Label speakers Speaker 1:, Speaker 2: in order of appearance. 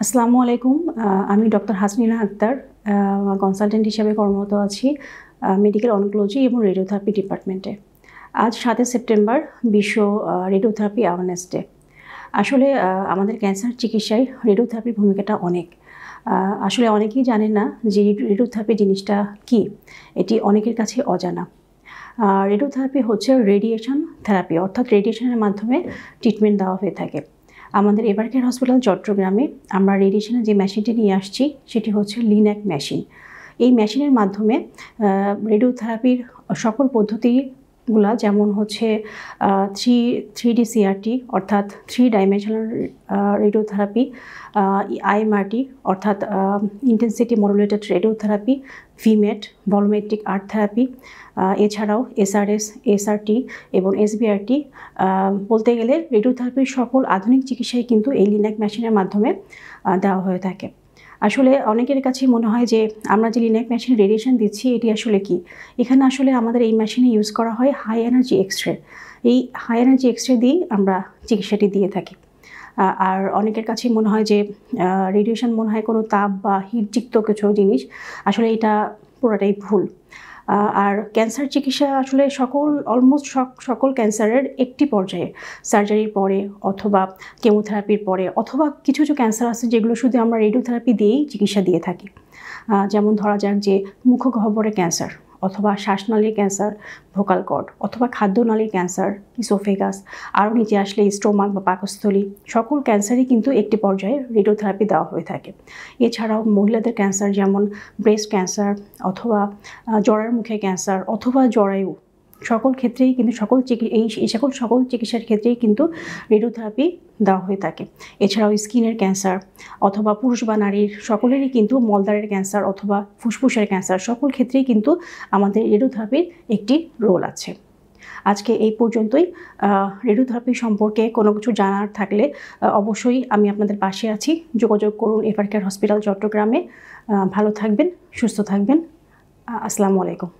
Speaker 1: আসসালামু আলাইকুম। আমি ডক্টর হাসনিনা আক্তার কনসালটেন্ট হিসেবে কর্মরত আছি মেডিকেল অনকোলজি এবং রেডিওথেরাপি ডিপার্টমেন্টে। আজ 7 সেপ্টেম্বর বিশ্ব রেডিওথেরাপি অ্যাওয়ারনেস ডে। আসলে আমাদের ক্যান্সার চিকিৎসায় রেডিওথেরাপির ভূমিকাটা অনেক। আসলে অনেকেই জানেন না যে রেডিওথেরাপি জিনিসটা কী, এটি অনেকের কাছে অজানা। রেডিওথেরাপি হচ্ছে রেডিয়েশন থেরাপি, অর্থাৎ রেডিয়েশনের মাধ্যমে ট্রিটমেন্ট দেওয়া হয়ে থাকে। আমাদের এভারকেয়ার হসপিটাল চট্টগ্রামে আমরা রেডিয়েশনের যে মেশিনটি নিয়ে আসছি সেটি হচ্ছে লিন্যাক মেশিন। এই মেশিনের মাধ্যমে রেডিওথেরাপির সকল পদ্ধতিগুলা, যেমন হচ্ছে 3D CRT অর্থাৎ 3 ডাইমেনশনাল রেডিওথেরাপি, IMRT অর্থাৎ intensity modulated radiotherapy, VMAT volumetric arc therapy, এছাড়াও SRS, SRT এবং SBRT, বলতে গেলে রেডিওথেরাপির সকল আধুনিক চিকিৎসাই কিন্তু এই লিন্যাক মেশিনের মাধ্যমে দেওয়া হয়ে থাকে। আসলে অনেকের কাছে মনে হয় যে আমরা যে লিন্যাক মেশিনে রেডিয়েশন দিচ্ছি এটি আসলে কি। এখানে আসলে আমাদের এই মেশিনে ইউজ করা হয় হাই এনার্জি এক্সরে। এই হাই এনার্জি এক্সরে দিয়েই আমরা চিকিৎসাটি দিয়ে থাকি। আর অনেকের কাছেই মনে হয় যে রেডিয়েশন মনে হয় কোনো তাপ বা হিটযুক্ত কিছু জিনিস। আসলে এটা পুরোটাই ভুল। আর ক্যান্সার চিকিৎসা আসলে অলমোস্ট সকল ক্যান্সারের একটি পর্যায়ে, সার্জারির পরে অথবা কেমোথেরাপির পরে, অথবা কিছু কিছু ক্যান্সার আছে যেগুলো শুধু আমরা রেডিওথেরাপি দিয়েই চিকিৎসা দিয়ে থাকি। যেমন ধরা যাক যে মুখগহ্বরের ক্যান্সার, অথবা শ্বাসনালীর ক্যান্সার, ভোকাল কর্ড, অথবা খাদ্যনালীর ক্যান্সার, ইসোফেগাস, আরও নিচে আসলে স্টোমাক বা পাকস্থলী, সকল ক্যান্সারই কিন্তু একটি পর্যায়ে রেডিওথেরাপি দেওয়া হয়ে থাকে। এছাড়াও মহিলাদের ক্যান্সার যেমন ব্রেস্ট ক্যান্সার, অথবা জরায়ুর মুখে ক্যান্সার, অথবা জরায়ু, সকল ক্ষেত্রেই কিন্তু সকল চিকিৎসার ক্ষেত্রেই কিন্তু রেডিওথেরাপি দেওয়া হয়ে থাকে। এছাড়াও স্কিনের ক্যান্সার, অথবা পুরুষ বা নারীর সকলেরই কিন্তু মলদ্বারের ক্যান্সার অথবা ফুসফুসের ক্যান্সার, সকল ক্ষেত্রেই কিন্তু আমাদের রেডিওথেরাপির একটি রোল আছে। আজকে এই পর্যন্তই। রেডিওথেরাপি সম্পর্কে কোনো কিছু জানার থাকলে অবশ্যই আমি আপনাদের পাশে আছি। যোগাযোগ করুন এভারকেয়ার হসপিটাল চট্টগ্রামে। ভালো থাকবেন, সুস্থ থাকবেন। আসসালামু আলাইকুম।